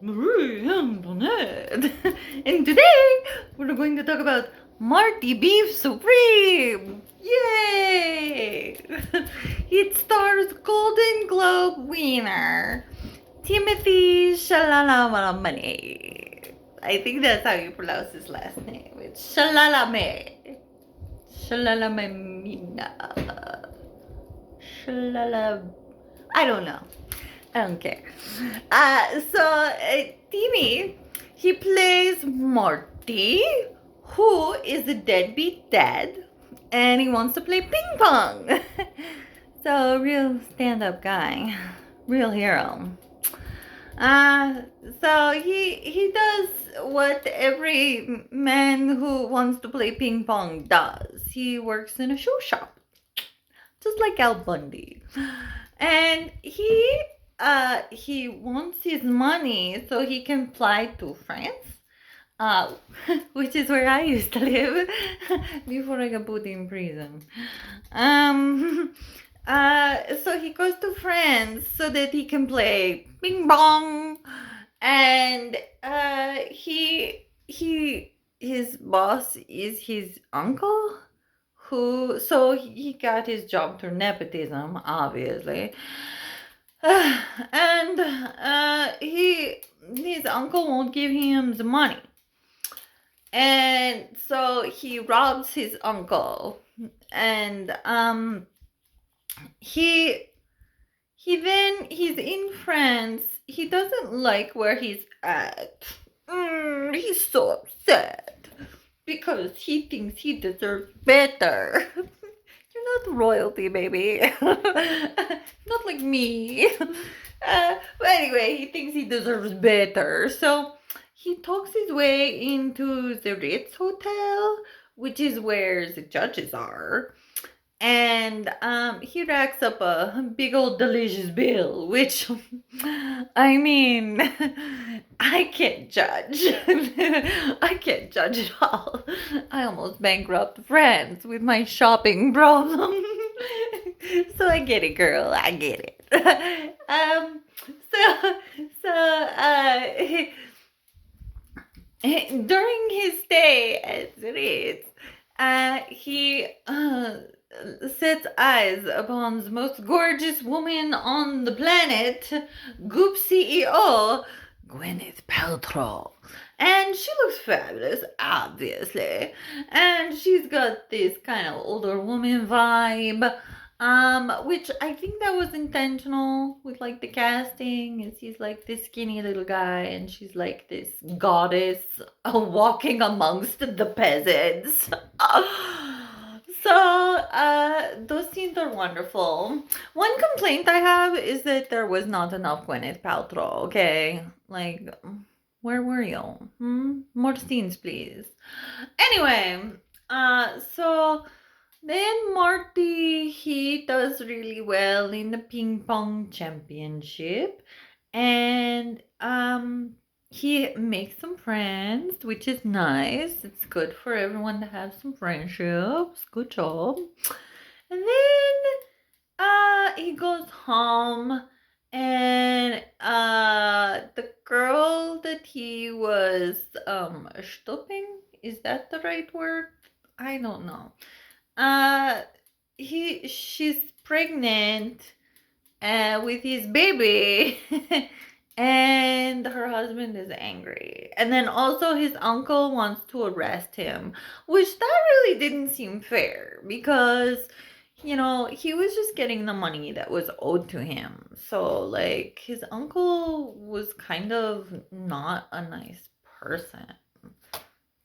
I'm Bonnet. And today we're going to talk about Marty Beef Supreme. Yay! It stars Golden Globe winner Timothy Chalamet. I think that's how you pronounce his last name. It's Chalamet. Chalalamina. Shalala. I don't know. I don't care. Timmy, he plays Marty, who is a deadbeat dad, and he wants to play ping pong. So, real stand-up guy, real hero. Uh, so he does what every man who wants to play ping pong does. He works in a shoe shop, just like Al Bundy, and he wants his money so he can fly to France, uh, which is where I used to live before I got put in prison. So he goes to France so that he can play ping pong, and his boss is his uncle, so he got his job through nepotism, obviously. And his uncle won't give him the money, and so he robs his uncle, and he's in France. He doesn't like where he's at. He's so upset because he thinks he deserves better. You're not royalty, baby. Not like me. But anyway, he thinks he deserves better. So he talks his way into the Ritz Hotel, which is where the judges are. And he racks up a big old delicious bill, which, I mean, I can't judge. I can't judge at all. I almost bankrupt friends with my shopping problem. So I get it, girl. I get it. During his stay at the Ritz, he sets eyes upon the most gorgeous woman on the planet, Goop CEO, Gwyneth Paltrow. And she looks fabulous, obviously. And she's got this kind of older woman vibe, which I think that was intentional with like the casting. Is he's like this skinny little guy, and she's like this goddess walking amongst the peasants. So, those scenes are wonderful. One complaint I have is that there was not enough Gwyneth Paltrow, okay? Like, where were you? More scenes, please. Anyway, so then Marty, he does really well in the ping pong championship, and he makes some friends, which is nice. It's good for everyone to have some friendships. Good job. And then he goes home, and the girl that he was stopping, is that the right word? I don't know. She's pregnant with his baby. And her husband is angry. And then also his uncle wants to arrest him, which that really didn't seem fair because, you know, he was just getting the money that was owed to him. So, like, his uncle was kind of not a nice person.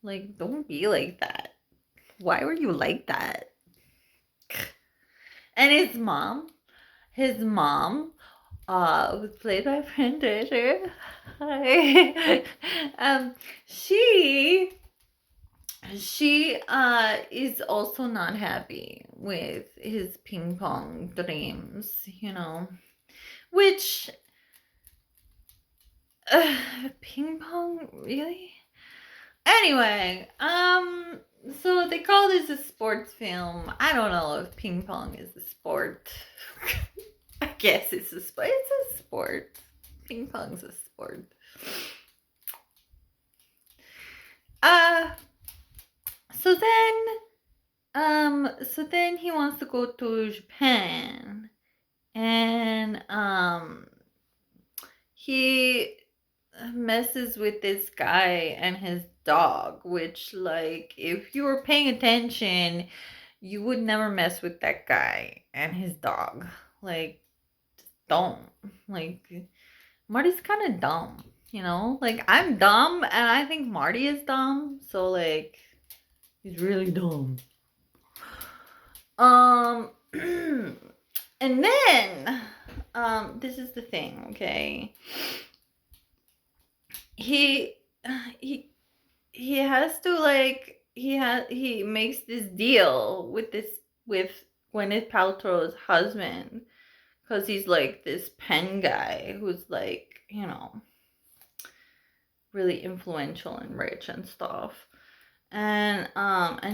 Like, don't be like that. Why were you like that? And his mom, who's played by Fran Drescher. Hi. She is also not happy with his ping pong dreams, you know, which ping pong, really? Anyway, so they call this a sports film. I don't know if ping pong is a sport. I guess it's a sport. It's a sport. Ping pong's a sport. Uh so then he wants to go to Japan, and he messes with this guy and his dog, which, like, if you were paying attention, you would never mess with that guy and his dog. Like, don't. Like, Marty's kind of dumb, you know? Like, I'm dumb and I think Marty is dumb, so, like, he's really dumb. And then, this is the thing, okay? He has to, like, he makes this deal with Gwyneth Paltrow's husband, because he's like this pen guy who's, like, you know, really influential and rich and stuff, and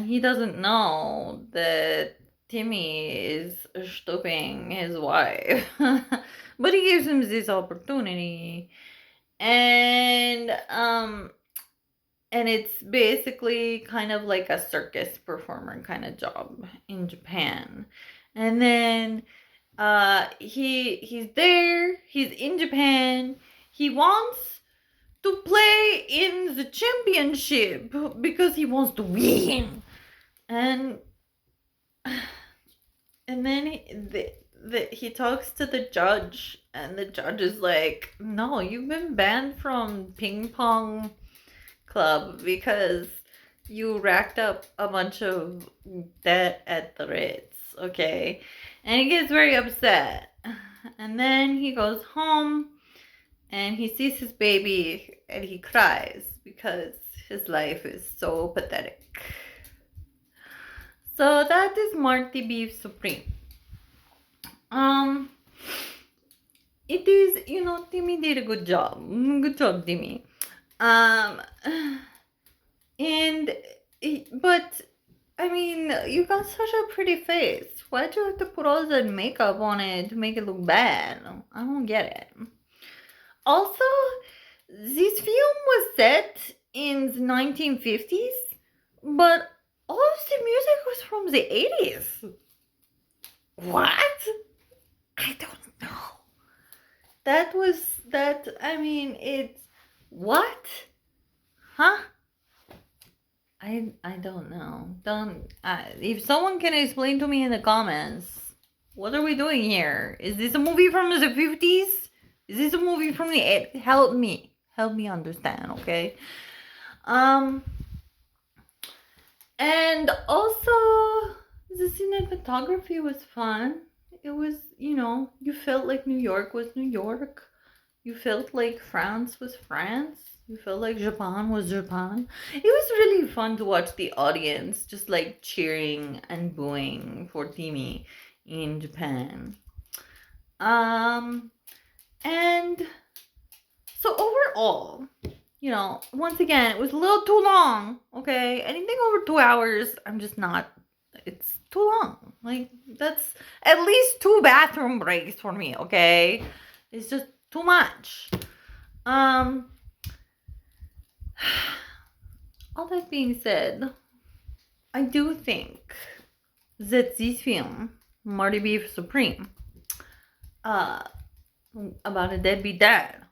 he doesn't know that Timmy is stooping his wife, but he gives him this opportunity, and it's basically kind of like a circus performer kind of job in Japan. And then he's there, he's in Japan. He wants to play in the championship because he wants to win. And then he talks to the judge, and the judge is like, "No, you've been banned from ping pong club because you racked up a bunch of debt at the Ritz," okay? And he gets very upset. And then he goes home and he sees his baby and he cries because his life is so pathetic. So that is Marty Beef Supreme. It is, you know, Timmy did a good job. Good job, Timmy. But I mean, you got such a pretty face. Why'd you have to put all that makeup on it to make it look bad? I don't get it. Also, this film was set in the 1950s, but all of the music was from the 80s. What? I don't know. It's what? Huh? I don't know. If someone can explain to me in the comments, what are we doing here? Is this a movie from the 50s? Is this a movie from the 80s? Help me understand, okay? And also, the cinematography was fun. It was, you know, you felt like New York was New York. You felt like France was France. You felt like Japan was Japan. It was really fun to watch the audience just, like, cheering and booing for Timmy in Japan. And so overall, you know, once again, it was a little too long, okay? Anything over 2 hours, I'm just not, it's too long. Like, that's at least 2 bathroom breaks for me, okay? It's just too much. All that being said, I do think that this film, Marty Beef Supreme, about a deadbeat dad,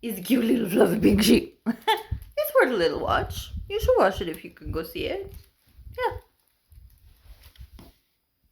is a cute little fluffy pink sheep. It's worth a little watch. You should watch it if you can go see it.